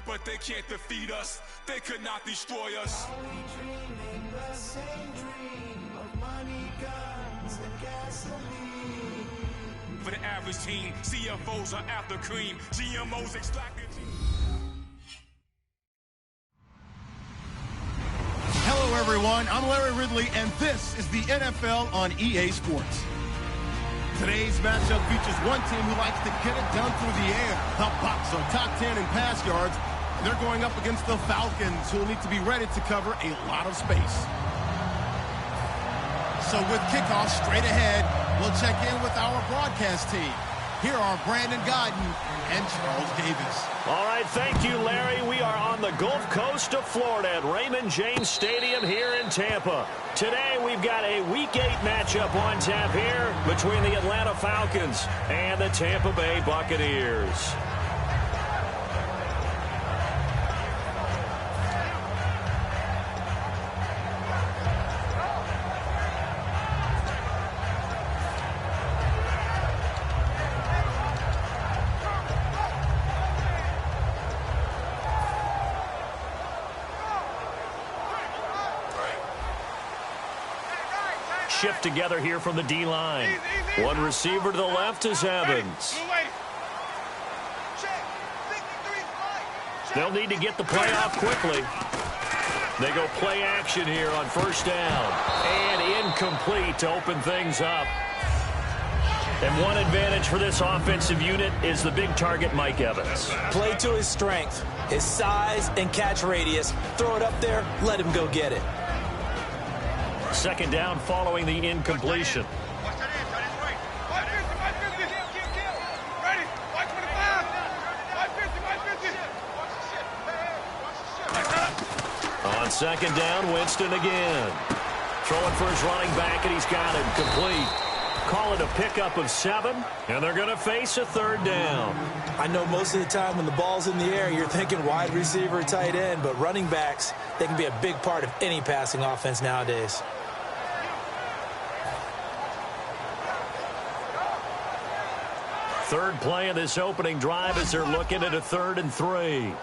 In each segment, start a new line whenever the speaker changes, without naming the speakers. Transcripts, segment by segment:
but they can't defeat us. They could not destroy us.
Are we dreaming the same dream of money, guns, and gasoline?
For the average team, CFOs are after cream, GMOs extracted.
Hello, everyone. I'm Larry Ridley, and this is the NFL on EA Sports. Today's matchup features one team who likes to get it done through the air. The Bucs are top 10 in pass yards. They're going up against the Falcons, who will need to be ready to cover a lot of space. So with kickoff straight ahead, we'll check in with our broadcast team. Here are Brandon Godden and Charles Davis.
All right, thank you, Larry. We are on the Gulf Coast of Florida at Raymond James Stadium here in Tampa. Today, we've got a Week 8 matchup on tap here between the Atlanta Falcons and the Tampa Bay Buccaneers. Shift together here from the D-line. One receiver to the left is Evans. They'll need to get the play off quickly. They go play action here on first down. And incomplete to open things up. And one advantage for this offensive unit is the big target, Mike Evans.
Play to his strength, his size and catch radius. Throw it up there, let him go get it.
Second down following the incompletion. On second down, Winston again. Throwing for his running back, and he's got it complete. Call it a pickup of 7, and they're going to face a third down.
I know most of the time when the ball's in the air, you're thinking wide receiver, tight end, but running backs, they can be a big part of any passing offense nowadays.
Third play of this opening drive as they're looking at a 3rd and 3.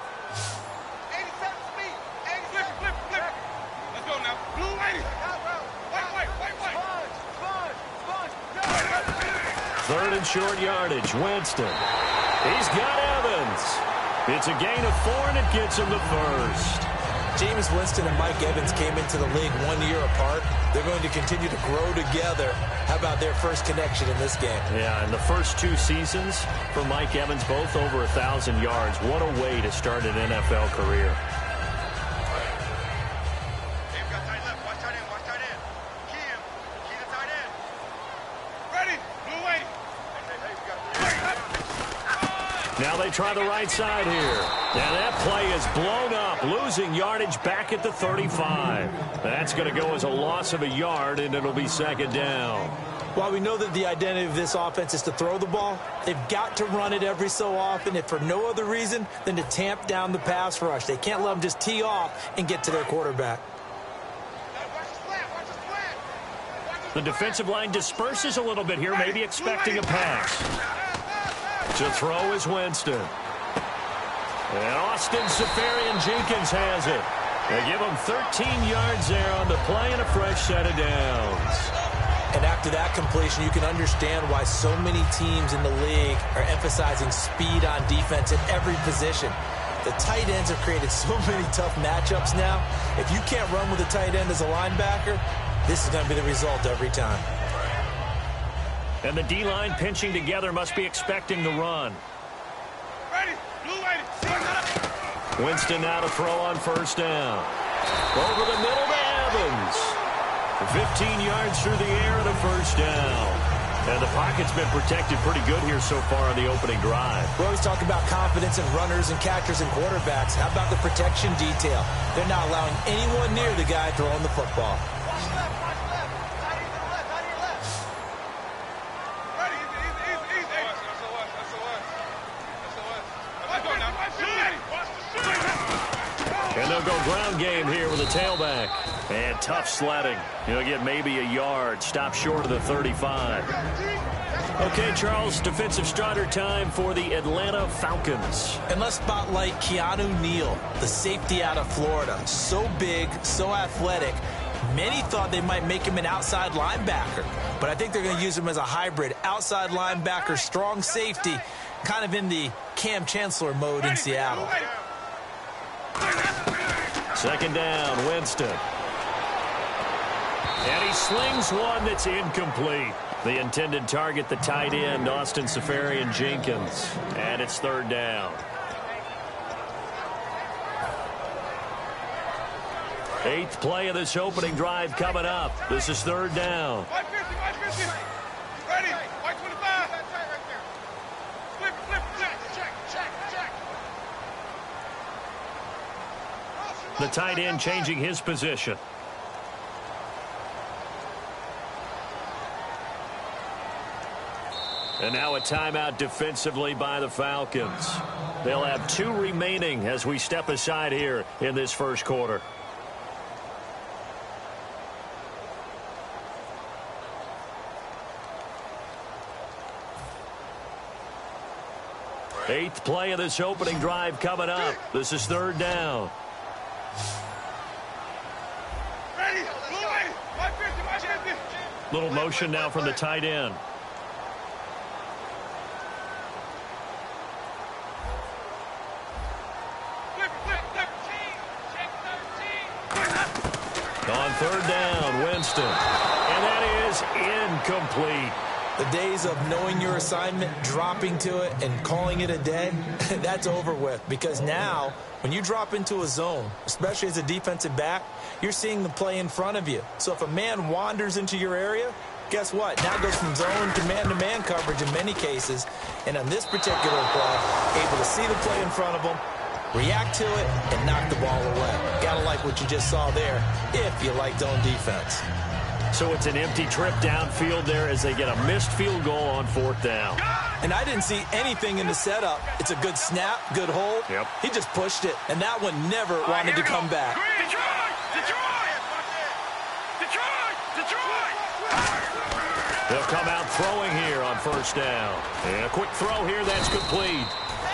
Third and short yardage. Winston. He's got Evans. It's a gain of 4, and it gets him the first.
Jameis Winston and Mike Evans came into the league 1 year apart. They're going to continue to grow together. How about their first connection in this game?
Yeah, in the first 2 seasons for Mike Evans, both over 1,000 yards. What a way to start an NFL career. Now they try the right side here. And that play is blown up, losing yardage back at the 35. That's going to go as a loss of a yard, and it'll be second down.
While we know that the identity of this offense is to throw the ball, they've got to run it every so often, if for no other reason than to tamp down the pass rush. They can't let them just tee off and get to their quarterback.
The defensive line disperses a little bit here, maybe expecting a pass. To throw is Winston. And Austin Seferian-Jenkins has it. They give him 13 yards there on the play and a fresh set of downs.
And after that completion, you can understand why so many teams in the league are emphasizing speed on defense at every position. The tight ends have created so many tough matchups now. If you can't run with a tight end as a linebacker, this is going to be the result every time.
And the D-line pinching together must be expecting the run. Winston now to throw on first down. Over the middle to Evans. 15 yards through the air and a first down. And the pocket's been protected pretty good here so far on the opening drive.
We always talk about confidence in runners and catchers and quarterbacks. How about the protection detail? They're not allowing anyone near the guy throwing the football.
And they'll go ground game here with a tailback. And tough sledding. He'll get maybe a yard. Stop short of the 35. Okay, Charles, defensive starter time for the Atlanta Falcons.
And let's spotlight Keanu Neal, the safety out of Florida. So big, so athletic. Many thought they might make him an outside linebacker, but I think they're going to use him as a hybrid. Outside linebacker, strong safety, kind of in the Cam Chancellor mode in Seattle.
Second down, Winston. And he slings one that's incomplete. The intended target, the tight end, Austin Seferian-Jenkins. And it's third down. 8th play of this opening drive coming up. This is third down.
Ready? 25. Flip. Check.
The tight end changing his position. And now a timeout defensively by the Falcons. They'll have 2 remaining as we step aside here in this first quarter. Eighth play of this opening drive coming up. This is third down.
Ready? My 50.
Little motion now from the tight end. On third down, Winston. And that is incomplete.
The days of knowing your assignment, dropping to it, and calling it a day, that's over with. Because now, when you drop into a zone, especially as a defensive back, you're seeing the play in front of you. So if a man wanders into your area, guess what? Now it goes from zone to man-to-man coverage in many cases. And on this particular play, able to see the play in front of him, react to it, and knock the ball away. Gotta like what you just saw there, if you like zone defense.
So it's an empty trip downfield there as they get a missed field goal on fourth down.
And I didn't see anything in the setup. It's a good snap, good hold.
Yep.
He just pushed it, and that one never wanted to come back.
Detroit!
They'll come out throwing here on first down. And a quick throw here, that's complete.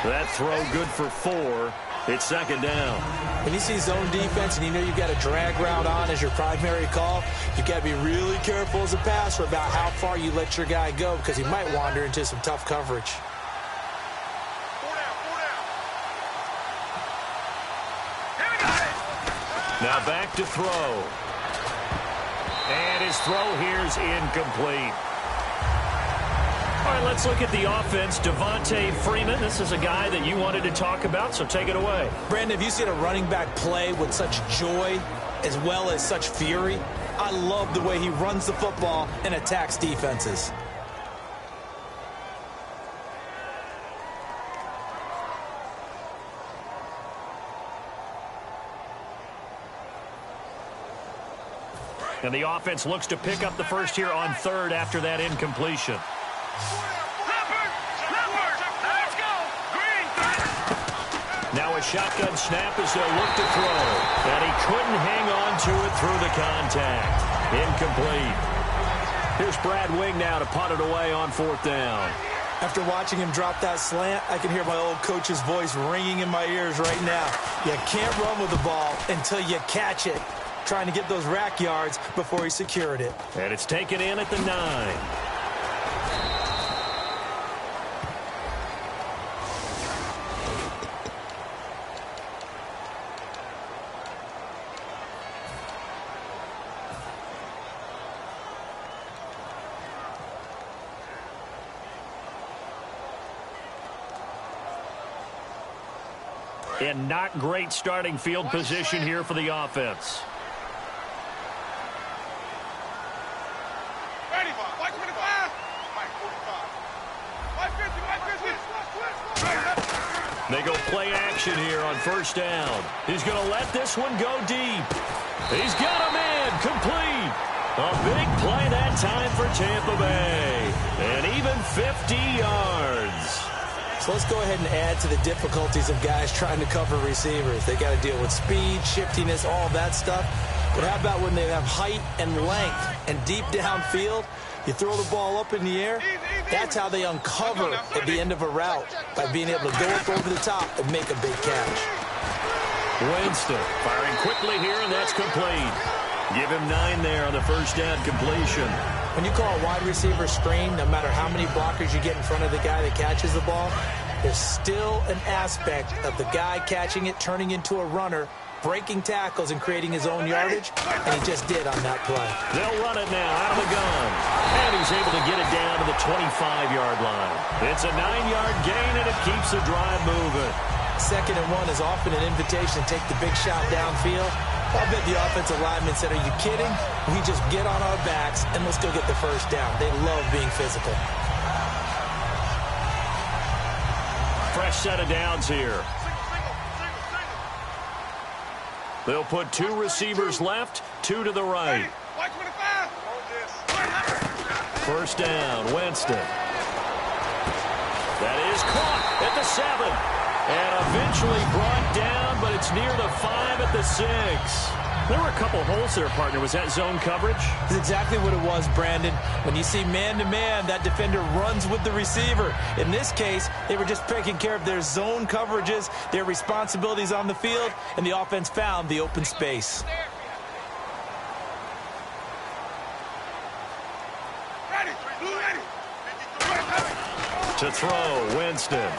That throw good for 4. It's second down.
When you see zone defense and you know you've got a drag route on as your primary call, you've got to be really careful as a passer about how far you let your guy go because he might wander into some tough coverage.
4 down.
Now back to throw. And his throw here is incomplete. All right, let's look at the offense. Devontae Freeman, this is a guy that you wanted to talk about, so take it away.
Brandon, have you seen a running back play with such joy as well as such fury? I love the way he runs the football and attacks defenses.
And the offense looks to pick up the first here on third after that incompletion. Now a shotgun snap as they'll look to throw. And he couldn't hang on to it through the contact. Incomplete. Here's Brad Wing now to punt it away on fourth down.
After watching him drop that slant, I can hear my old coach's voice ringing in my ears right now. You can't run with the ball until you catch it. Trying to get those rack yards before he secured it.
And it's taken in at the 9. And not great starting field position here for the offense.
Ready? White 25. White 45. White 50.
They go play action here on first down. He's going to let this one go deep. He's got him in. Complete. A big play that time for Tampa Bay. And even 50 yards.
So let's go ahead and add to the difficulties of guys trying to cover receivers. They got to deal with speed, shiftiness, all that stuff. But how about when they have height and length and deep downfield? You throw the ball up in the air, that's how they uncover at the end of a route, by being able to go up over the top and make a big catch.
Winston firing quickly here, and that's complete. Give him 9 there on the first down completion.
When you call a wide receiver screen, no matter how many blockers you get in front of the guy that catches the ball, there's still an aspect of the guy catching it, turning into a runner, breaking tackles and creating his own yardage, and he just did on that play.
They'll run it now out of the gun, and he's able to get it down to the 25-yard line. It's a 9-yard gain, and it keeps the drive moving.
2nd and 1 is often an invitation to take the big shot downfield. I'll bet the offensive linemen said, are you kidding? We just get on our backs, and let's go get the first down. They love being physical.
Fresh set of downs here. They'll put 2 receivers left, 2 to the right. First down, Winston. That is caught at the 7. And eventually brought down, but it's near the 5 at the 6. There were a couple holes there, partner. Was that zone coverage?
That's exactly what it was, Brandon. When you see man-to-man, that defender runs with the receiver. In this case, they were just taking care of their zone coverages, their responsibilities on the field, and the offense found the open space.
To throw, Winston.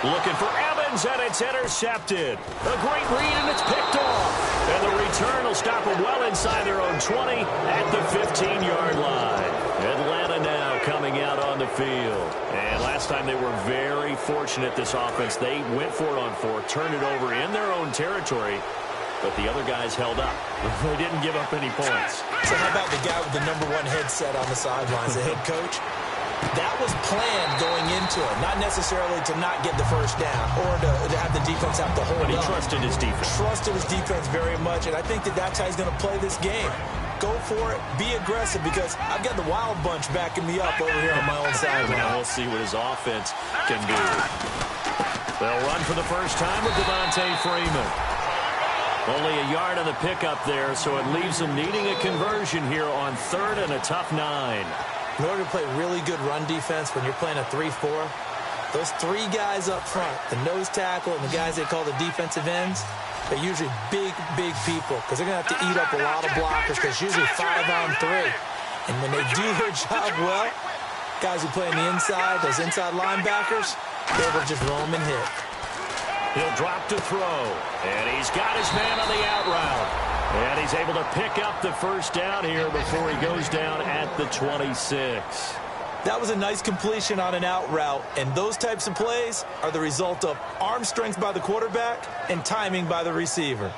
Looking for Evans, and it's intercepted. A great read, and it's picked off. And the return will stop them well inside their own 20 at the 15-yard line. Atlanta now coming out on the field. And last time they were very fortunate, this offense. They went for it on 4, turned it over in their own territory, but the other guys held up. They didn't give up any points.
So how about the guy with the #1 headset on the sidelines, the head coach? That was planned going into it, not necessarily to not get the first down or to have the defense have to hold up.
But he trusted his defense.
Trusted his defense very much, and I think that's how he's going to play this game. Go for it, be aggressive, because I've got the wild bunch backing me up over here on my own side.
Now we'll see what his offense can do. They'll run for the first time with Devontae Freeman. Only a yard on the pickup there, so it leaves them needing a conversion here on 3rd and a tough 9.
In order to play really good run defense when you're playing a 3-4, those 3 guys up front, the nose tackle and the guys they call the defensive ends, they're usually big, big people, because they're going to have to eat up a lot of blockers, because it's usually 5-on-3. And when they do their job well, guys who play on the inside, those inside linebackers, they're able to just roam and hit.
He'll drop to throw, and he's got his man on the out route. And he's able to pick up the first down here before he goes down at the 26.
That was a nice completion on an out route, and those types of plays are the result of arm strength by the quarterback and timing by the receiver.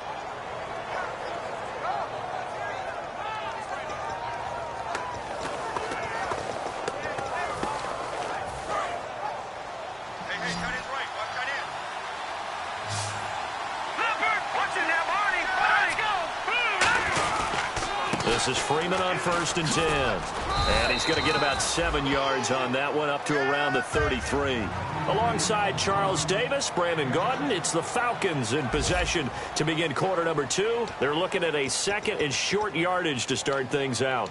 This is Freeman on 1st and 10. And he's going to get about 7 yards on that one, up to around the 33. Alongside Charles Davis, Brandon Gaudin, it's the Falcons in possession to begin quarter number 2. They're looking at a 2nd and short yardage to start things out.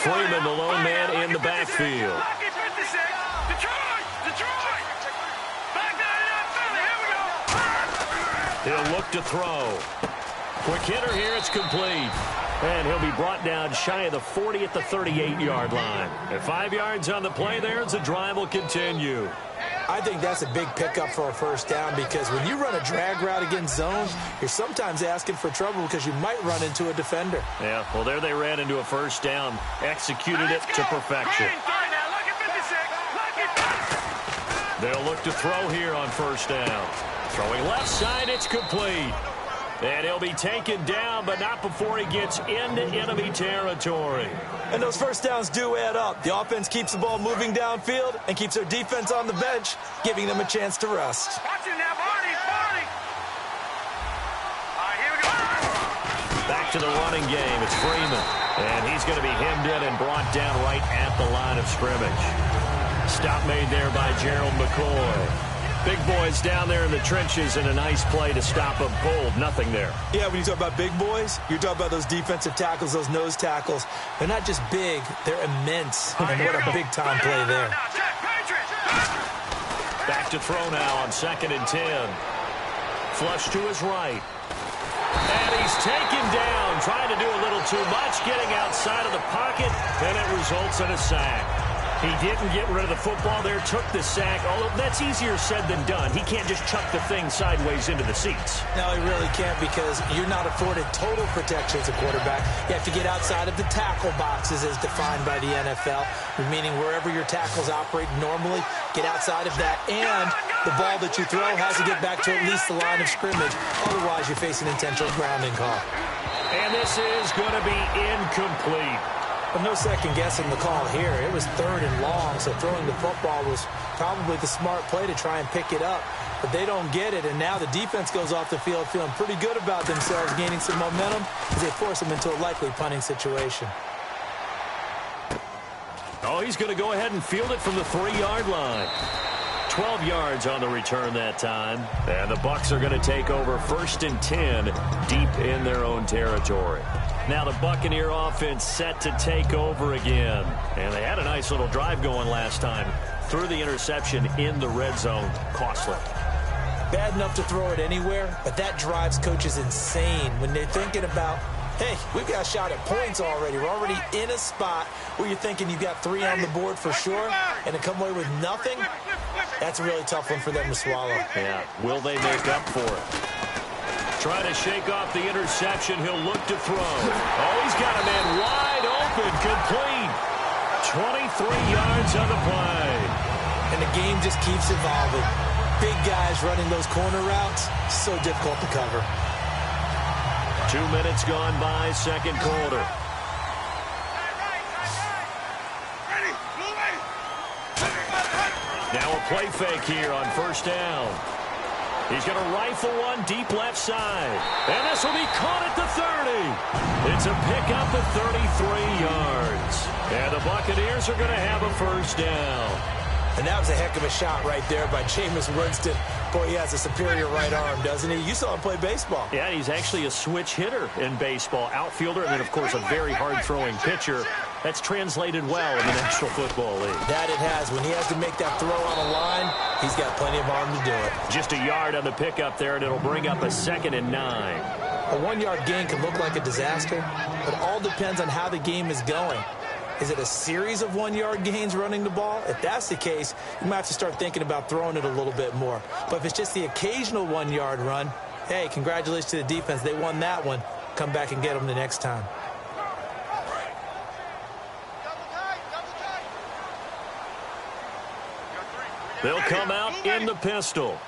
Freeman, the lone man in the backfield. He'll look to throw. Quick hitter here, it's complete. And he'll be brought down shy of the 40 at the 38-yard line. At 5 yards on the play there, as the drive will continue.
I think that's a big pickup for a first down, because when you run a drag route against zones, you're sometimes asking for trouble because you might run into a defender.
Yeah, well, there they ran into a first down, executed it to perfection. They'll look to throw here on first down. Throwing left side, it's complete. And he'll be taken down, but not before he gets into enemy territory.
And those first downs do add up. The offense keeps the ball moving downfield and keeps their defense on the bench, giving them a chance to rest.
to the running game. It's Freeman. And he's going to be hemmed in and brought down right at the line of scrimmage. Stop made there by Gerald McCoy. Big boys down there in the trenches, and a nice play to stop them cold. Nothing there.
Yeah, when you talk about big boys, you're talking about those defensive tackles, those nose tackles. They're not just big, they're immense. And what a big-time play there.
Back to throw now on 2nd and 10. Flush to his right. And he's taken down, trying to do a little too much, getting outside of the pocket, and it results in a sack. He didn't get rid of the football there, took the sack, although that's easier said than done. He can't just chuck the thing sideways into the seats.
No, he really can't, because you're not afforded total protection as a quarterback. You have to get outside of the tackle boxes as defined by the NFL, meaning wherever your tackles operate normally, get outside of that, and the ball that you throw has to get back to at least the line of scrimmage. Otherwise, you're facing intentional grounding call.
And this is going to be incomplete.
But no second guessing the call here. It was 3rd and long, so throwing the football was probably the smart play to try and pick it up. But they don't get it, and now the defense goes off the field feeling pretty good about themselves, gaining some momentum as they force them into a likely punting situation.
Oh, he's going to go ahead and field it from the 3-yard line. 12 yards on the return that time. And the Bucs are going to take over 1st and 10 deep in their own territory. Now the Buccaneer offense set to take over again. And they had a nice little drive going last time. Threw the interception in the red zone. Costly.
Bad enough to throw it anywhere, but that drives coaches insane when they're thinking about, hey, we've got a shot at points already. We're already in a spot where you're thinking you've got 3 on the board for sure, and to come away with nothing, that's a really tough one for them to swallow.
Yeah, will they make up for it? Try to shake off the interception. He'll look to throw. Oh, he's got a man wide open, complete. 23 yards on the play.
And the game just keeps evolving. Big guys running those corner routes, so difficult to cover.
2 minutes gone by, 2nd quarter. Now a play fake here on 1st down. He's going to rifle one deep left side. And this will be caught at the 30. It's a pickup of 33 yards. And the Buccaneers are going to have a 1st down.
And that was a heck of a shot right there by Jameis Winston. Boy, he has a superior right arm, doesn't he? You saw him play baseball.
Yeah, he's actually a switch hitter in baseball. Outfielder, and then, of course, a very hard-throwing pitcher. That's translated well in the National Football League.
That it has. When he has to make that throw on a line, he's got plenty of arm to do it.
Just a yard on the pickup there, and it'll bring up a 2nd and 9.
A 1-yard gain can look like a disaster, but it all depends on how the game is going. Is it a series of 1-yard gains running the ball? If that's the case, you might have to start thinking about throwing it a little bit more. But if it's just the occasional 1-yard run, hey, congratulations to the defense. They won that one. Come back and get them the next time.
They'll come out in the pistol.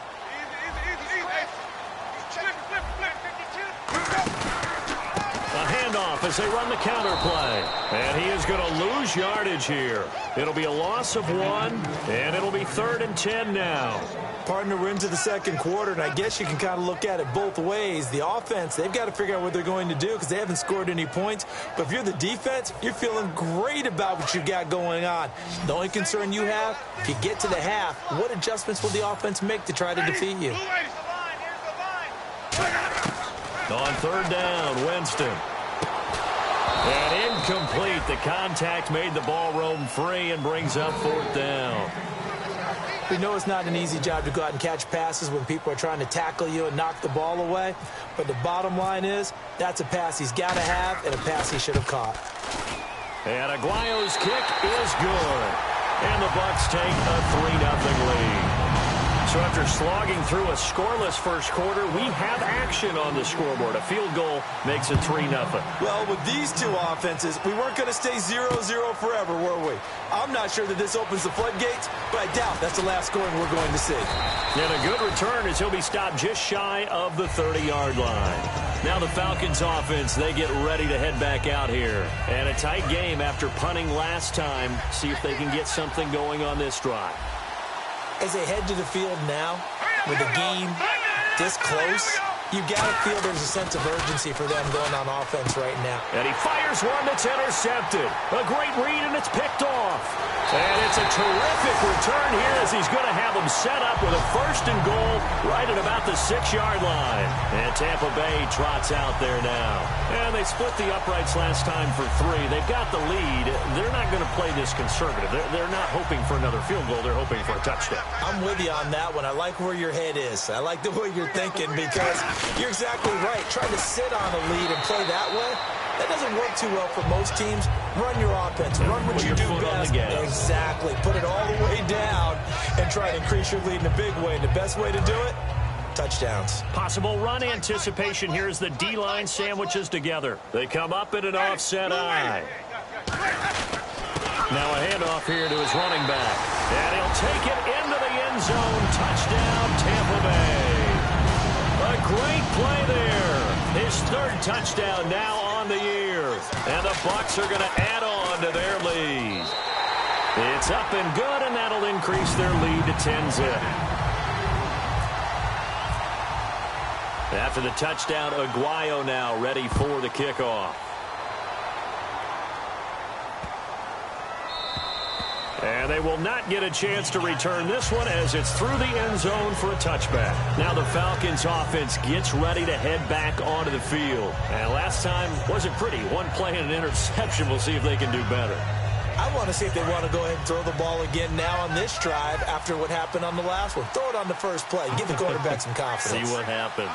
A handoff as they run the counter play. And he is going to lose yardage here. It'll be a loss of 1, and it'll be 3rd and 10 now.
Partner, we're into the 2nd quarter, and I guess you can kind of look at it both ways. The offense, they've got to figure out what they're going to do because they haven't scored any points. But if you're the defense, you're feeling great about what you've got going on. The only concern you have, if you get to the half, what adjustments will the offense make to try to defeat you?
On 3rd down, Winston. And incomplete. The contact made the ball roam free and brings up 4th down.
We know it's not an easy job to go out and catch passes when people are trying to tackle you and knock the ball away. But the bottom line is, that's a pass he's got to have and a pass he should have caught.
And Aguayo's kick is good. And the Bucs take a 3-0 lead. So after slogging through a scoreless 1st quarter, we have action on the scoreboard. A field goal makes it 3-0.
Well, with these two offenses, we weren't going to stay 0-0 forever, were we? I'm not sure that this opens the floodgates, but I doubt that's the last scoring we're going to see.
And a good return as he'll be stopped just shy of the 30-yard line. Now the Falcons offense, they get ready to head back out here. And a tight game after punting last time. See if they can get something going on this drive.
As they head to the field now, with the game this close, You got to feel there's a sense of urgency for them going on offense right now.
And he fires one that's intercepted. A great read, and it's picked off. And it's a terrific return here as he's going to have them set up with a 1st and goal right at about the 6-yard line. And Tampa Bay trots out there now. And they split the uprights last time for 3. They've got the lead. They're not going to play this conservative. They're not hoping for another field goal. They're hoping for a touchdown.
I'm with you on that one. I like where your head is. I like the way you're thinking because you're exactly right. Trying to sit on a lead and play that way, that doesn't work too well for most teams. Run your offense. Run what you do best. Exactly. Put it all the way down and try to increase your lead in a big way. And the best way to do it, touchdowns.
Possible run anticipation here as the D-line sandwiches together. They come up in an offset eye. Now a handoff here to his running back. And he'll take it into the end zone. Touchdown, Tampa Bay. A great play there. His 3rd touchdown now on the year. And the Bucs are going to add on to their lead. It's up and good, and that'll increase their lead to 10-zip. After the touchdown, Aguayo now ready for the kickoff. And they will not get a chance to return this one as it's through the end zone for a touchback. Now the Falcons offense gets ready to head back onto the field. And last time wasn't pretty. One play and an interception. We'll see if they can do better.
I want to see if they want to go ahead and throw the ball again now on this drive after what happened on the last one. Throw it on the first play. Give the quarterback some confidence.
See what happens.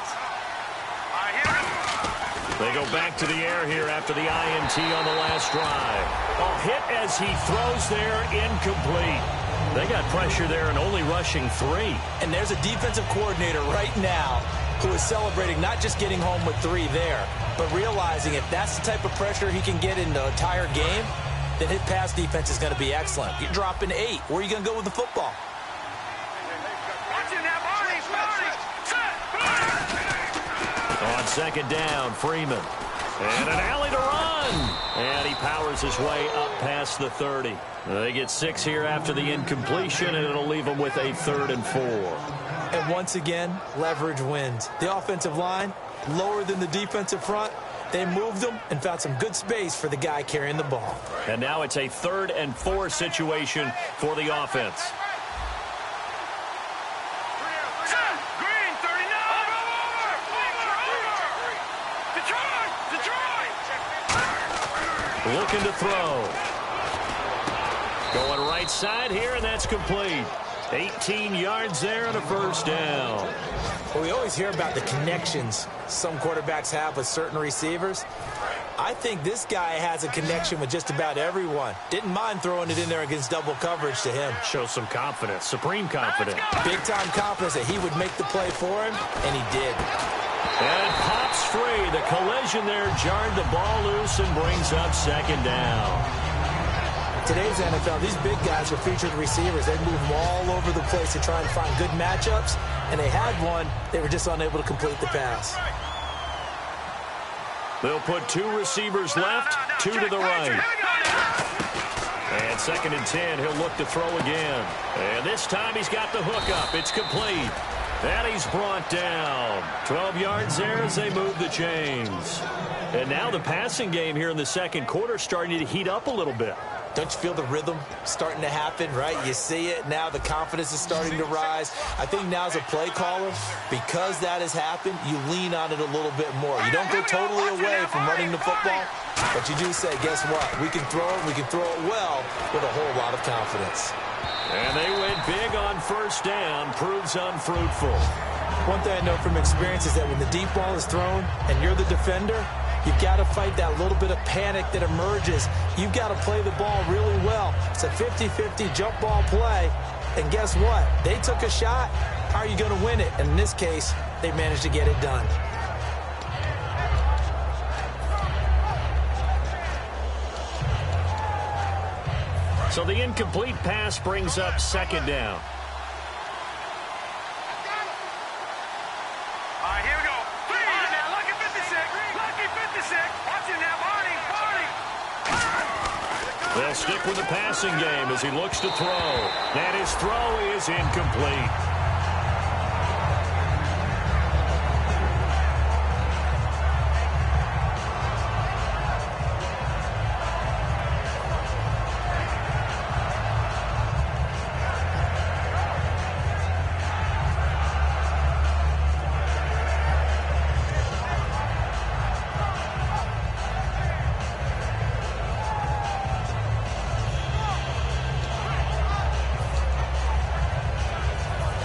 They go back to the air here after the INT on the last drive. A hit as he throws there, incomplete. They got pressure there and only rushing 3.
And there's a defensive coordinator right now who is celebrating not just getting home with 3 there, but realizing if that's the type of pressure he can get in the entire game, then his pass defense is going to be excellent. You're dropping 8. Where are you going to go with the football?
On 2nd down, Freeman. And an alley to run. And he powers his way up past the 30. They get 6 here after the incompletion, and it'll leave them with a 3rd and 4.
And once again, leverage wins. The offensive line, lower than the defensive front. They moved them and found some good space for the guy carrying the ball.
And now it's a 3rd and 4 situation for the offense. Looking to throw. Going right side here, and that's complete. 18 yards there and a 1st down.
Well, we always hear about the connections some quarterbacks have with certain receivers. I think this guy has a connection with just about everyone. Didn't mind throwing it in there against double coverage to him.
Shows some confidence, supreme confidence.
Big-time confidence that he would make the play for him, and he did.
And it pops free. The collision there jarred the ball loose and brings up 2nd down.
Today's NFL, these big guys are featured receivers. They move them all over the place to try and find good matchups, and they had one. They were just unable to complete the pass.
They'll put 2 receivers left, 2 to the right. And 2nd and 10, he'll look to throw again. And this time he's got the hook up. It's complete. And he's brought down. 12 yards there as they move the chains. And now the passing game here in the 2nd quarter starting to heat up a little bit.
Don't you feel the rhythm starting to happen, right? You see it now. The confidence is starting to rise. I think now as a play caller, because that has happened, you lean on it a little bit more. You don't go totally away from running the football, but you do say, guess what? We can throw it. We can throw it well with a whole lot of confidence.
And they went big on 1st down. Proves unfruitful.
One thing I know from experience is that when the deep ball is thrown and you're the defender, you've got to fight that little bit of panic that emerges. You've got to play the ball really well. It's a 50-50 jump ball play. And guess what? They took a shot. How are you going to win it? And in this case, they managed to get it done.
So the incomplete pass brings up 2nd down.
Here we go. Lucky 56. Lucky 56. Watch it now, Barney.
They'll stick with the passing game as he looks to throw. And his throw is incomplete.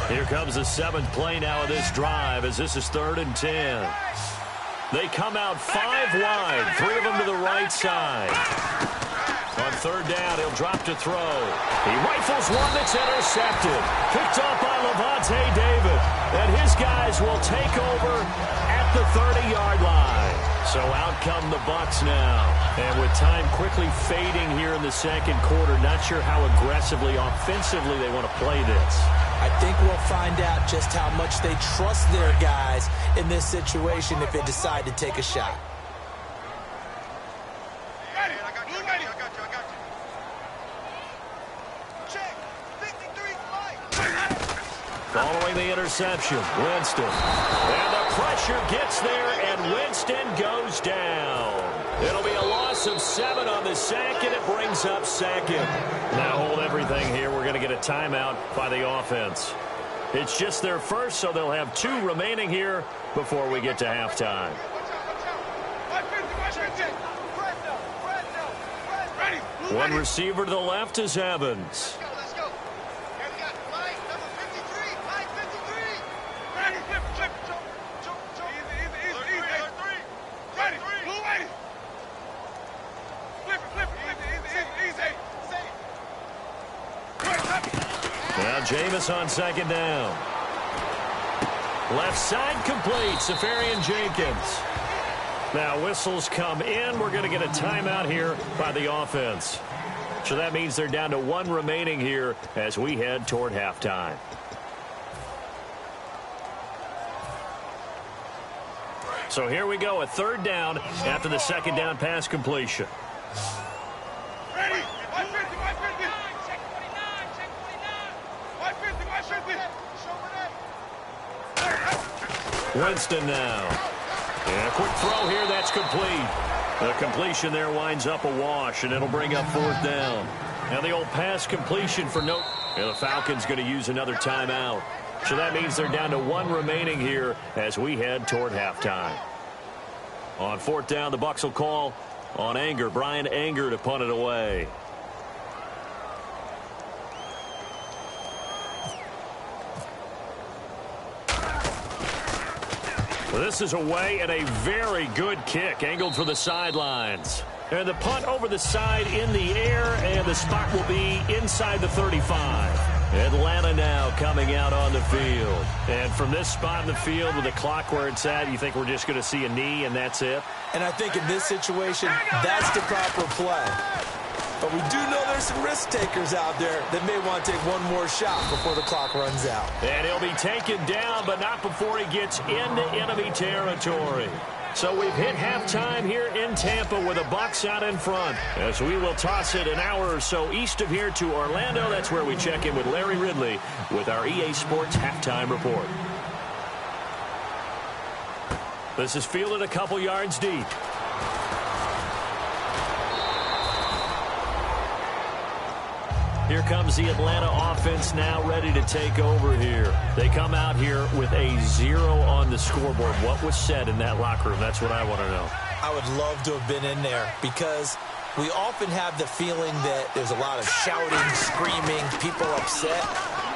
Here comes the 7th play now of this drive as this is 3rd and 10. They come out 5 wide, 3 of them to the right side. On 3rd down, he'll drop to throw. He rifles one that's intercepted. Picked up by Levante David. And his guys will take over at the 30-yard line. So out come the Bucs now. And with time quickly fading here in the 2nd quarter, not sure how aggressively, offensively they want to play this.
I think we'll find out just how much they trust their guys in this situation if they decide to take a shot.
Following the interception, Winston. And the pressure gets there, and Winston goes down. It'll be a loss of 7 on the sack, and it brings up 2nd. Now hold everything here. We're going to get a timeout by the offense. It's just their first, so they'll have 2 remaining here before we get to halftime. One receiver to the left is Evans. Now Jameis on 2nd down. Left side complete, Safarian Jenkins. Now whistles come in. We're going to get a timeout here by the offense. So that means they're down to 1 remaining here as we head toward halftime. So here we go, a 3rd down after the 2nd down pass completion. Winston now. And a quick throw here, that's complete. The completion there winds up a wash, and it'll bring up 4th down. Now the old pass completion for no... And the Falcons going to use another timeout. So that means they're down to 1 remaining here as we head toward halftime. On 4th down, the Bucs will call on Anger. Brian Anger to punt it away. This is away and a very good kick angled for the sidelines. And the punt over the side in the air, and the spot will be inside the 35. Atlanta now coming out on the field. And from this spot in the field with the clock where it's at, you think we're just going to see a knee and that's it?
And I think in this situation, that's the proper play. But we do know there's some risk takers out there that may want to take one more shot before the clock runs out.
And he'll be taken down, but not before he gets into enemy territory. So we've hit halftime here in Tampa with the Bucs out in front. As we will toss it an hour or so east of here to Orlando. That's where we check in with Larry Ridley with our EA Sports Halftime Report. This is fielded a couple yards deep. Here comes the Atlanta offense now ready to take over here. They come out here with a 0 on the scoreboard. What was said in that locker room? That's what I want to know.
I would love to have been in there because we often have the feeling that there's a lot of shouting, screaming, people upset.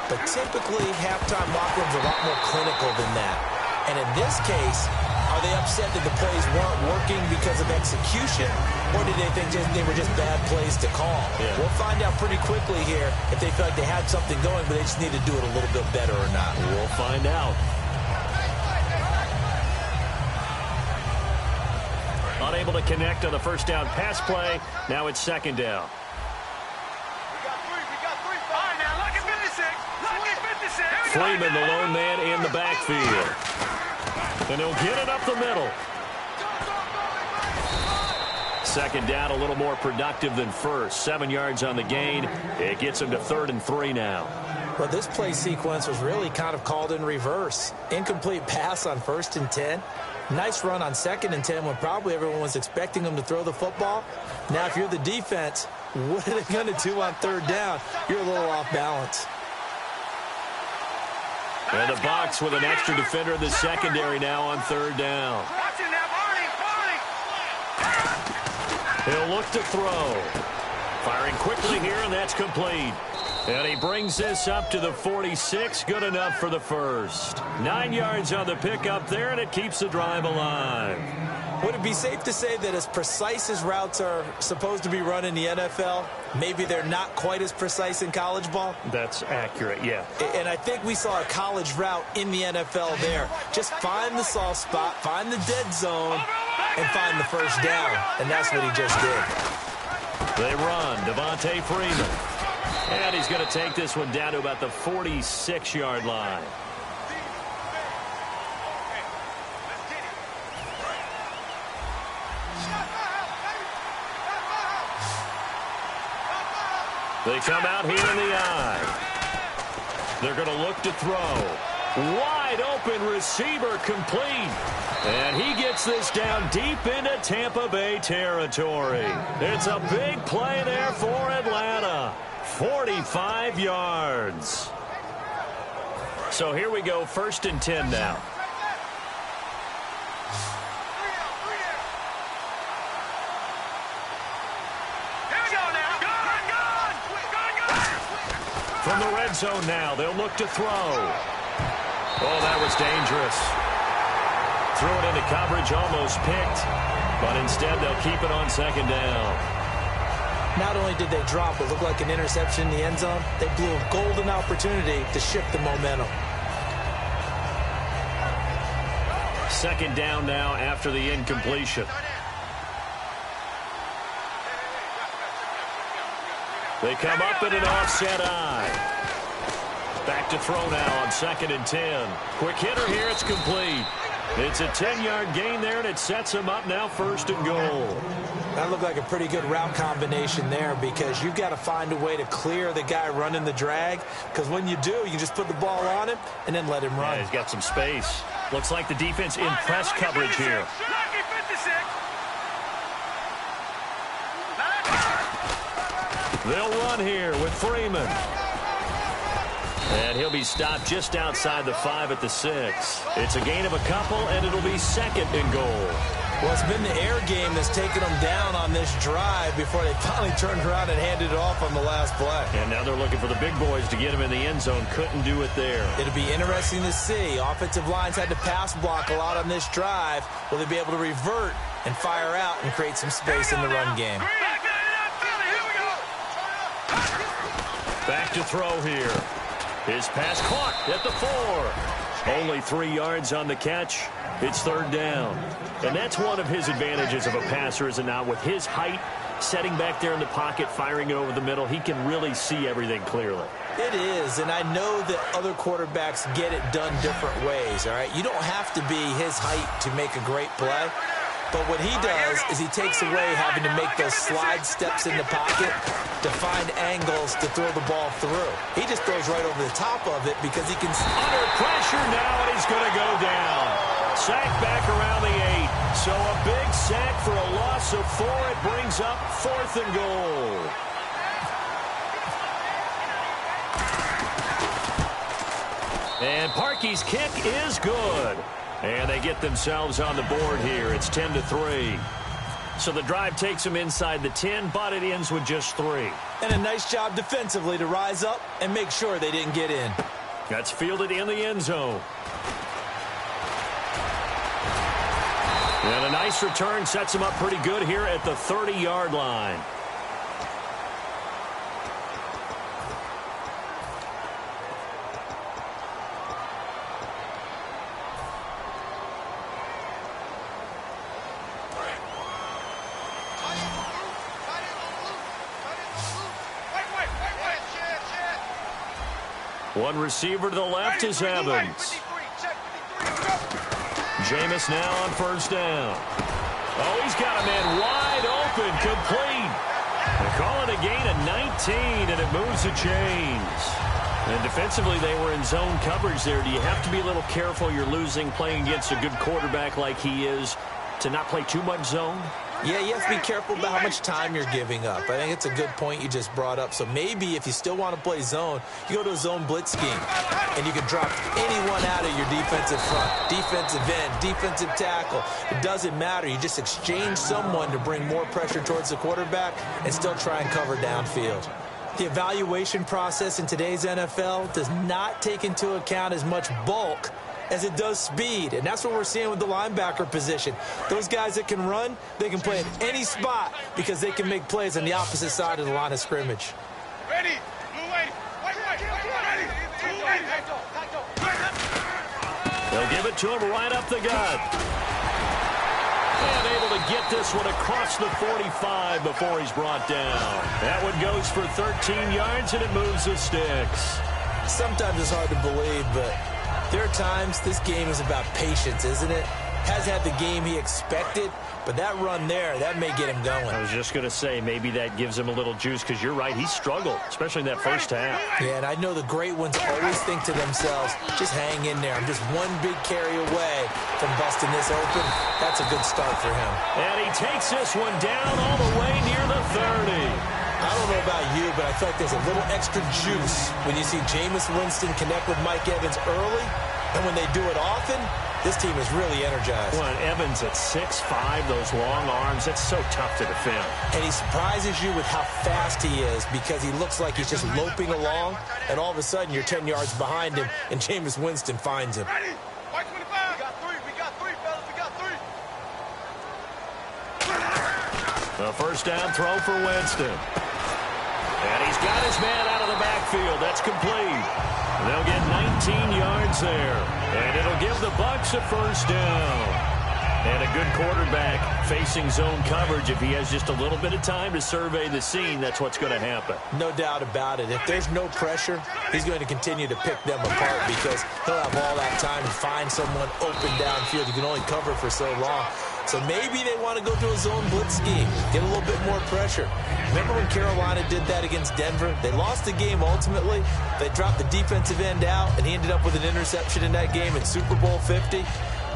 But typically, halftime locker rooms are a lot more clinical than that. And in this case, are they upset that the plays weren't working because of execution, or did they think they were just bad plays to call?
Yeah.
We'll find out pretty quickly here if they feel like they had something going, but they just need to do it a little bit better or not.
We'll find out. Unable to connect on the 1st down pass play. Now it's 2nd down. Freeman, the lone man in the backfield. And he'll get it up the middle. 2nd down, a little more productive than 1st. 7 yards on the gain. It gets him to 3rd and 3 now.
Well, this play sequence was really kind of called in reverse. Incomplete pass on 1st and 10. Nice run on 2nd and 10 when probably everyone was expecting him to throw the football. Now, if you're the defense, what are they going to do on 3rd down? You're a little off balance.
And the Bucs with an extra defender in the secondary now on 3rd down. He'll look to throw. Firing quickly here, and that's complete. And he brings this up to the 46. Good enough for the first. 9 yards on the pickup there, and it keeps the drive alive.
Would it be safe to say that as precise as routes are supposed to be run in the NFL, maybe they're not quite as precise in college ball?
That's accurate, yeah.
And I think we saw a college route in the NFL there. Just find the soft spot, find the dead zone, and find the first down. And that's what he just did.
They run. Devontae Freeman. And he's going to take this one down to about the 46-yard line. They come out here in the eye. They're going to look to throw. Wide open receiver complete. And he gets this down deep into Tampa Bay territory. It's a big play there for Atlanta. 45 yards. So here we go, 1st and 10 now. From the red zone now, they'll look to throw. Oh, that was dangerous. Threw it into coverage, almost picked. But instead, they'll keep it on 2nd down.
Not only did they drop what looked like an interception in the end zone, they blew a golden opportunity to shift the momentum.
2nd down now after the incompletion. They come up in an offset eye. Back to throw now on 2nd and 10. Quick hitter here, it's complete. It's a 10-yard gain there, and it sets him up now 1st and goal.
That looked like a pretty good route combination there because you've got to find a way to clear the guy running the drag, because when you do, you can just put the ball on him and then let him run.
Yeah, he's got some space. Looks like the defense in press coverage here. They'll run here with Freeman. And he'll be stopped just outside the 5 at the 6. It's a gain of a couple, and it'll be 2nd and goal.
Well, it's been the air game that's taken them down on this drive before they finally turned around and handed it off on the last play.
And now they're looking for the big boys to get him in the end zone. Couldn't do it there.
It'll be interesting to see. Offensive lines had to pass block a lot on this drive. Will they be able to revert and fire out and create some space in the run game?
Back to throw here. His pass caught at the 4. Only 3 yards on the catch. It's 3rd down. And that's one of his advantages of a passer, is it not? With his height, setting back there in the pocket, firing it over the middle, he can really see everything clearly.
It is, and I know that other quarterbacks get it done different ways, all right? You don't have to be his height to make a great play. But what he does is he takes away having to make those slide steps in the pocket to find angles to throw the ball through. He just throws right over the top of it because he can...
Under pressure now, and he's going to go down. Sack back around the 8. So a big sack for a loss of 4. It brings up 4th and goal. And Parkey's kick is good. And they get themselves on the board here. It's 10-3. So the drive takes them inside the 10, but it ends with just 3.
And a nice job defensively to rise up and make sure they didn't get in.
That's fielded in the end zone. And a nice return sets them up pretty good here at the 30-yard line. One receiver to the left is Evans. Jameis now on 1st down. Oh, he's got a man wide open, complete. They call it a gain of 19, and it moves the chains. And defensively, they were in zone coverage there. Do you have to be a little careful? You're losing, playing against a good quarterback like he is, to not play too much zone?
Yeah, you have to be careful about how much time you're giving up. I think it's a good point you just brought up. So maybe if you still want to play zone, you go to a zone blitz scheme, and you can drop anyone out of your defensive front, defensive end, defensive tackle. It doesn't matter. You just exchange someone to bring more pressure towards the quarterback and still try and cover downfield. The evaluation process in today's NFL does not take into account as much bulk as it does speed, and that's what we're seeing with the linebacker position. Those guys that can run, they can play at any spot because they can make plays on the opposite side of the line of scrimmage.
Ready. Blue lady. White. Ready. Blue lady.
They'll give it to him right up the gut. And able to get this one across the 45 before he's brought down. That one goes for 13 yards, and it moves the sticks.
Sometimes it's hard to believe, but there are times this game is about patience, isn't it? Has had the game he expected, but that run there, that may get him going.
I was just going to say, maybe that gives him a little juice, because you're right, he struggled, especially in that first half.
Yeah, and I know the great ones always think to themselves, just hang in there. I'm just one big carry away from busting this open. That's a good start for him.
And he takes this one down all the way near the 30.
I don't know about you, but I feel like there's a little extra juice when you see Jameis Winston connect with Mike Evans early, and when they do it often, this team is really energized.
Well, Evans at 6'5", those long arms, that's so tough to defend.
And he surprises you with how fast he is because he looks like he's just loping along, and all of a sudden you're 10 yards behind him, and Jameis Winston finds him.
Ready. White 25. We got three, fellas. We got three.
A first down throw for Winston. And he's got his man out of the backfield. That's complete. They'll get 19 yards there. And it'll give the Bucs a first down. And a good quarterback facing zone coverage. If he has just a little bit of time to survey the scene, that's what's going to happen.
No doubt about it. If there's no pressure, he's going to continue to pick them apart because he'll have all that time to find someone open downfield. You can only cover for so long. So maybe they want to go to a zone blitz scheme, get a little bit more pressure. Remember when Carolina did that against Denver? They lost the game ultimately. They dropped the defensive end out, and he ended up with an interception in that game in Super Bowl 50.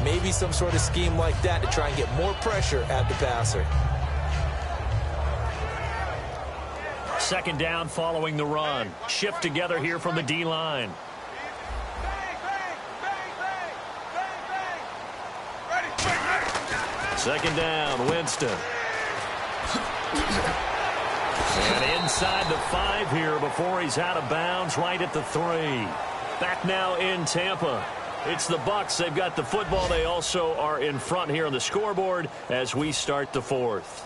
Maybe some sort of scheme like that to try and get more pressure at the passer.
Second down following the run. Shift together here from the D-line. Second down, Winston. And inside the 5 here before he's out of bounds, right at the 3. Back now in Tampa. It's the Bucs. They've got the football. They also are in front here on the scoreboard as we start the 4th.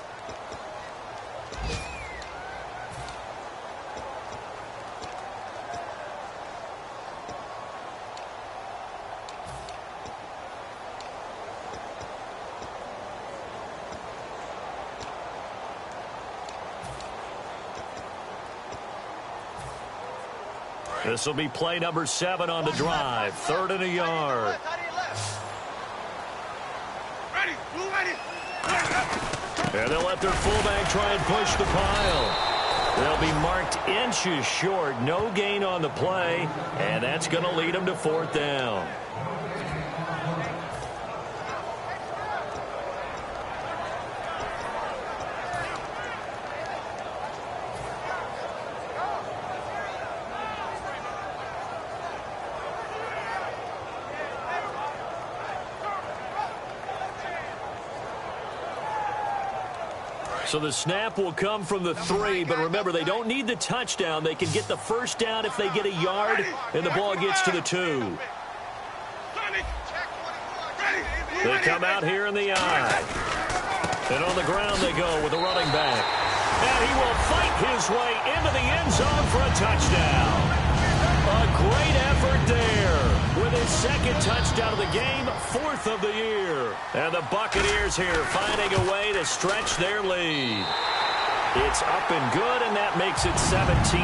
This will be play number 7 on the drive. 3rd and a yard. And they'll let their fullback try and push the pile. They'll be marked inches short. No gain on the play. And that's going to lead them to 4th down. So the snap will come from the 3, but remember, they don't need the touchdown. They can get the first down if they get a yard, and the ball gets to the 2. They come out here in the eye. And on the ground they go with a running back. And he will fight his way into the end zone for a touchdown. A great effort there with his 2nd touchdown of the game, 4th of the year. And the Buccaneers here finding a way to stretch their lead. It's up and good, and that makes it 17-3.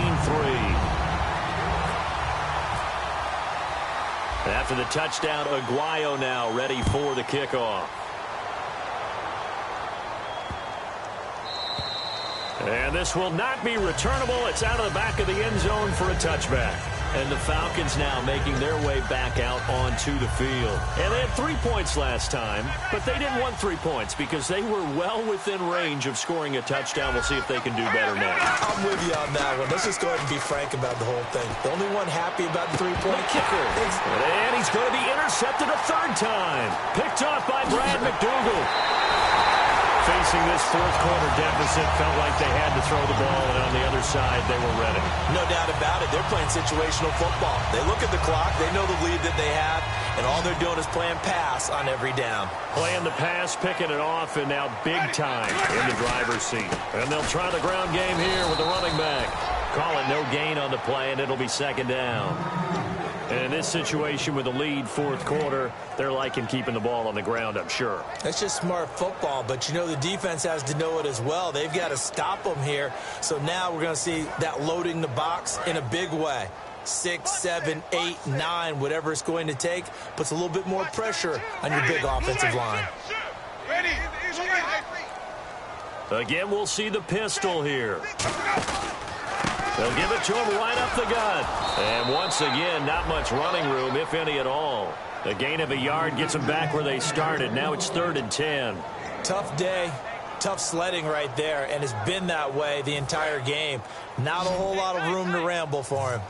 After the touchdown, Aguayo now ready for the kickoff. And this will not be returnable. It's out of the back of the end zone for a touchback. And the Falcons now making their way back out onto the field. And they had 3 points last time, but they didn't want 3 points because they were well within range of scoring a touchdown. We'll see if they can do better now.
I'm with you on that one. Let's just go ahead and be frank about the whole thing. The only one happy about the 3-point
kicker. And he's going to be intercepted a 3rd time. Picked off by Brad McDougal. Facing this 4th quarter deficit, felt like they had to throw the ball, and on the other side, they were ready.
No doubt about it. They're playing situational football. They look at the clock. They know the lead that they have, and all they're doing is playing pass on every down.
Playing the pass, picking it off, and now big time in the driver's seat. And they'll try the ground game here with the running back. Call it no gain on the play, and it'll be second down. And in this situation with the lead, fourth quarter, they're liking keeping the ball on the ground, I'm sure.
That's just smart football, but you know the defense has to know it as well. They've got to stop them here. So now we're going to see that loading the box in a big way. 6, 7, 8, 9, whatever it's going to take, puts a little bit more pressure on your big offensive line.
Again, we'll see the pistol here. They'll give it to him right up the gut. And once again, not much running room, if any at all. A gain of a yard gets them back where they started. Now it's 3rd and 10.
Tough day, tough sledding right there, and it's been that way the entire game. Not a whole lot of room to ramble for him.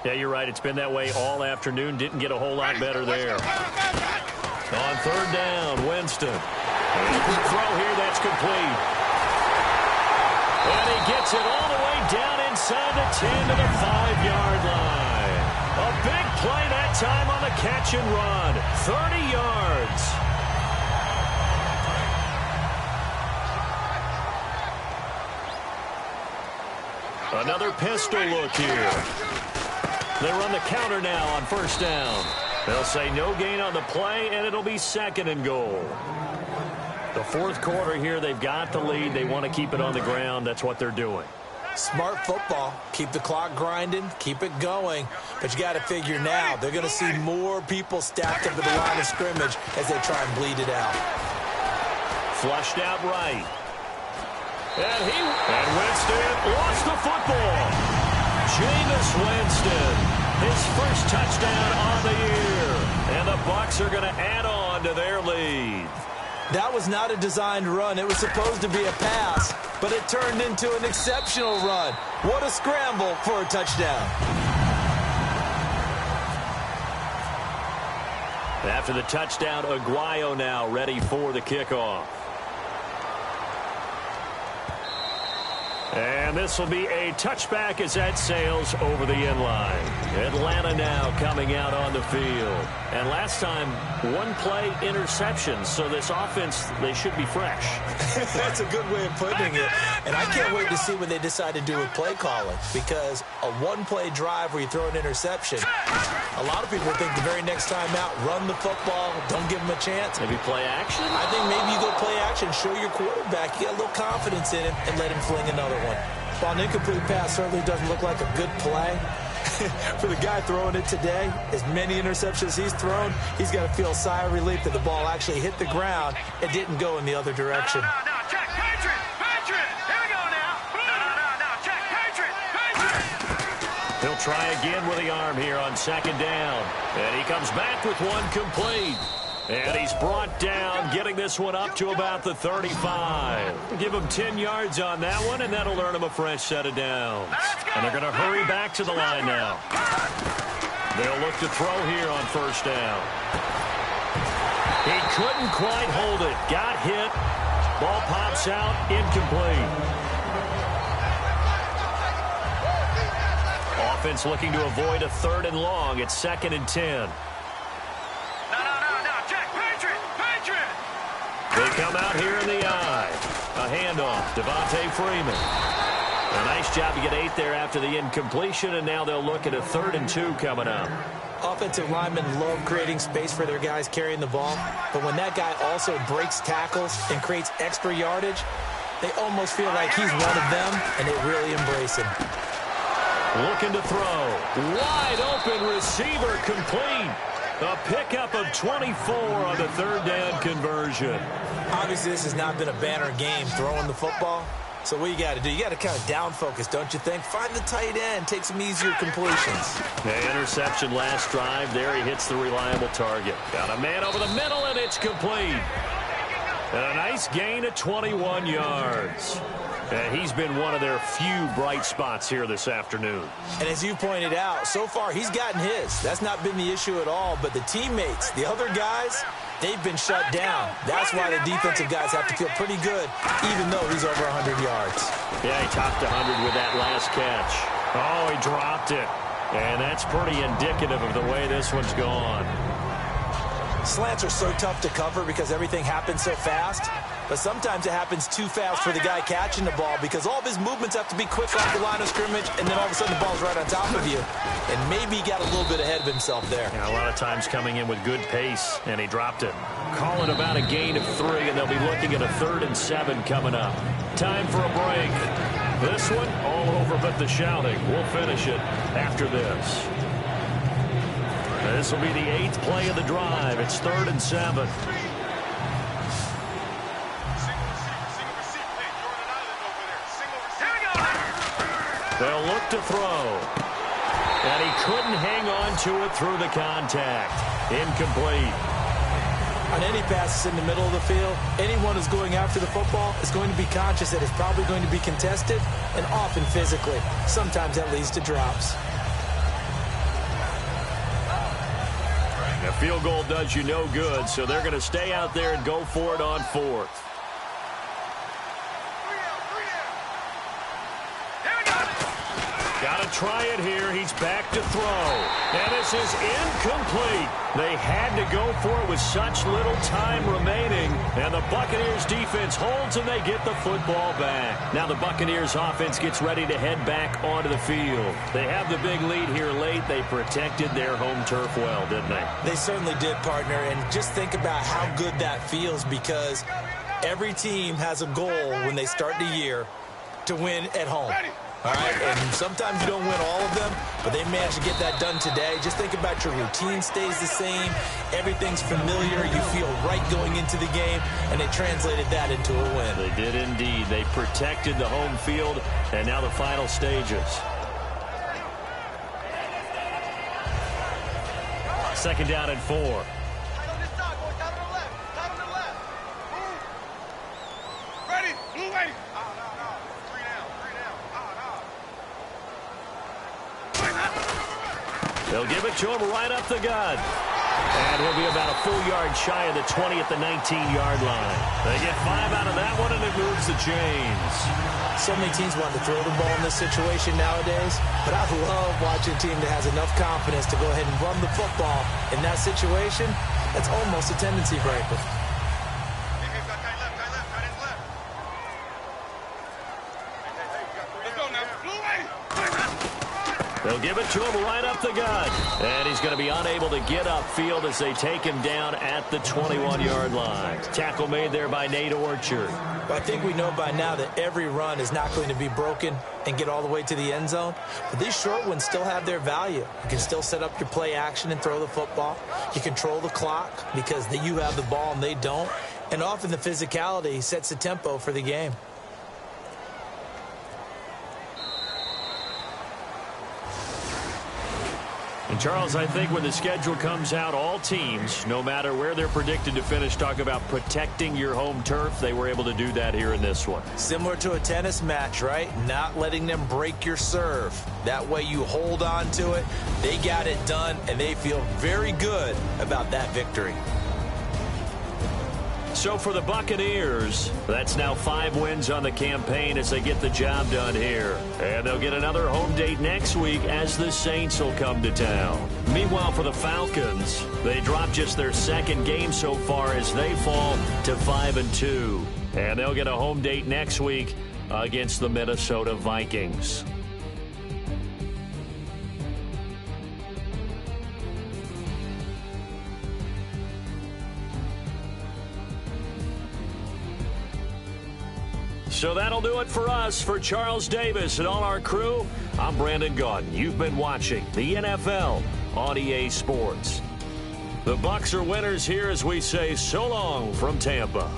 Yeah, you're right. It's been that way all afternoon. Didn't get a whole lot better there. On 3rd down, Winston. And a quick throw here, that's complete. And he gets it all the way down inside the 10 to the 5-yard line. A big play that time on the catch and run. 30 yards. Another pistol look here. They run the counter now on 1st down. They'll say no gain on the play, and it'll be 2nd and goal. The fourth quarter here, they've got the lead. They want to keep it on the ground. That's what they're doing.
Smart football. Keep the clock grinding. Keep it going. But you got to figure now, they're going to see more people stacked up at the line of scrimmage as they try and bleed it out.
Flushed out right. And Winston lost the football. Jameis Winston, his first touchdown on the year. And the Bucs are going to add on to their lead.
That was not a designed run. It was supposed to be a pass, but it turned into an exceptional run. What a scramble for a touchdown.
After the touchdown, Aguayo now ready for the kickoff. And this will be a touchback as that sails over the end line. Atlanta now coming out on the field. And last time, one play interception. So this offense, they should be fresh.
That's a good way of putting it. And I can't wait to see what they decide to do with play calling. Because a one-play drive where you throw an interception, a lot of people think the very next time out, run the football, don't give them a chance.
Maybe play action?
I think maybe you go play action, show your quarterback, you get a little confidence in him, and let him fling another one. While an incomplete pass certainly doesn't look like a good play, for the guy throwing it today, as many interceptions he's thrown, he's got to feel a sigh of relief that the ball actually hit the ground and didn't go in the other direction.
No, check, Patriot! Here we go now! No, check, Patriot!
He'll try again with the arm here on 2nd down. And he comes back with one complete. And he's brought down, getting this one up to about the 35. Give him 10 yards on that one, and that'll earn him a fresh set of downs. And they're going to hurry back to the line now. They'll look to throw here on 1st down. He couldn't quite hold it. Got hit. Ball pops out, incomplete. Offense looking to avoid a 3rd and long. It's 2nd and 10. They come out here in the eye. A handoff, Devontae Freeman. A nice job to get 8 there after the incompletion, and now they'll look at a 3rd and 2 coming up.
Offensive linemen love creating space for their guys carrying the ball, but when that guy also breaks tackles and creates extra yardage, they almost feel like he's one of them, and they really embrace him.
Looking to throw. Wide open receiver, complete. A pickup of 24 on the 3rd down conversion.
Obviously, this has not been a banner game throwing the football. So what you got to do, you got to kind of down focus, don't you think? Find the tight end, take some easier completions.
The interception last drive. There he hits the reliable target. Got a man over the middle, and it's complete. And a nice gain of 21 yards. And he's been one of their few bright spots here this afternoon.
And as you pointed out, so far he's gotten his. That's not been the issue at all. But the teammates, the other guys, they've been shut down. That's why the defensive guys have to feel pretty good, even though he's over 100 yards.
Yeah, he topped 100 with that last catch. Oh, he dropped it. And that's pretty indicative of the way this one's gone.
Slants are so tough to cover because everything happens so fast. But sometimes it happens too fast for the guy catching the ball because all of his movements have to be quick off the line of scrimmage, and then all of a sudden the ball's right on top of you. And maybe he got a little bit ahead of himself there.
Yeah, a lot of times coming in with good pace, and he dropped it. Call it about a gain of 3, and they'll be looking at a 3rd and 7 coming up. Time for a break. This one, all over but the shouting. We'll finish it after this. This will be the 8th play of the drive. It's 3rd and 7. They'll look to throw. And he couldn't hang on to it through the contact. Incomplete.
On any passes in the middle of the field, anyone who's going after the football is going to be conscious that it's probably going to be contested, and often physically. Sometimes that leads to drops.
A field goal does you no good, so they're going to stay out there and go for it on 4th. Got to try it here. He's back to throw. And this is incomplete. They had to go for it with such little time remaining. And the Buccaneers defense holds and they get the football back. Now the Buccaneers offense gets ready to head back onto the field. They have the big lead here late. They protected their home turf well, didn't they?
They certainly did, partner. And just think about how good that feels, because every team has a goal when they start the year to win at home. All right, and sometimes you don't win all of them, but they managed to get that done today. Just think about your routine stays the same. Everything's familiar. You feel right going into the game, and they translated that into a win.
They did indeed. They protected the home field, and now the final stages. 2nd down and 4. They'll give it to him right up the gut. And he'll be about a full yard shy of the 20 at the 19-yard line. They get 5 out of that one, and it moves the chains.
So many teams want to throw the ball in this situation nowadays, but I love watching a team that has enough confidence to go ahead and run the football. In that situation, that's almost a tendency breaker.
They'll give it to him right up the gut. And he's going to be unable to get upfield as they take him down at the 21-yard line. Tackle made there by Nate Orchard.
Well, I think we know by now that every run is not going to be broken and get all the way to the end zone. But these short ones still have their value. You can still set up your play action and throw the football. You control the clock because you have the ball and they don't. And often the physicality sets the tempo for the game.
And, Charles, I think when the schedule comes out, all teams, no matter where they're predicted to finish, talk about protecting your home turf. They were able to do that here in this one.
Similar to a tennis match, right? Not letting them break your serve. That way you hold on to it. They got it done, and they feel very good about that victory.
So for the Buccaneers, that's now 5 wins on the campaign as they get the job done here. And they'll get another home date next week as the Saints will come to town. Meanwhile, for the Falcons, they drop just their 2nd game so far as they fall to 5-2. And they'll get a home date next week against the Minnesota Vikings. So that'll do it for us. For Charles Davis and all our crew, I'm Brandon Gaudin. You've been watching the NFL on EA Sports. The Bucs are winners here as we say so long from Tampa.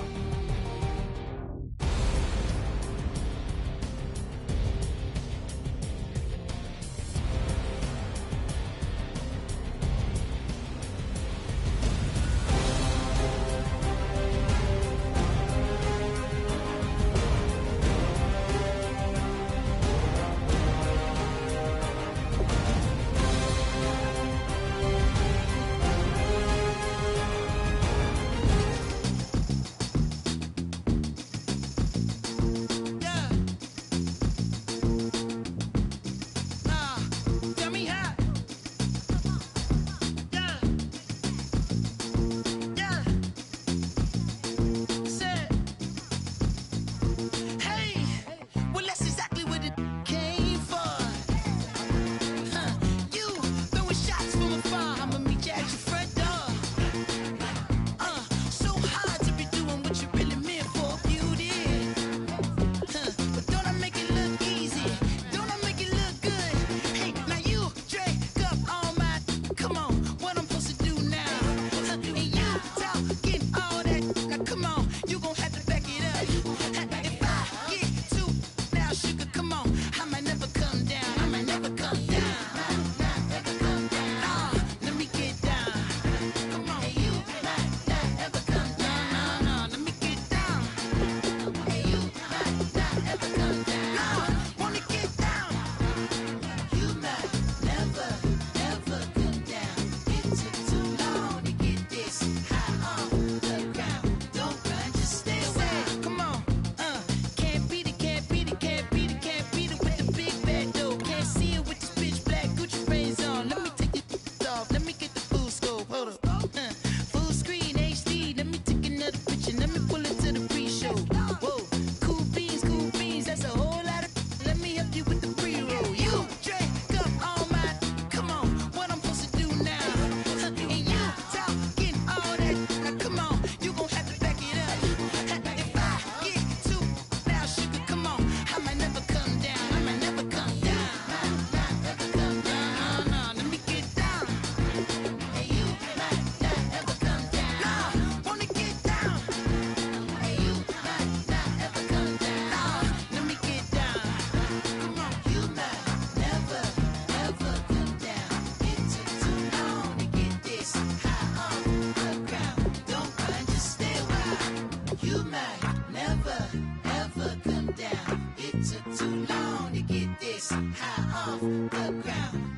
off the ground.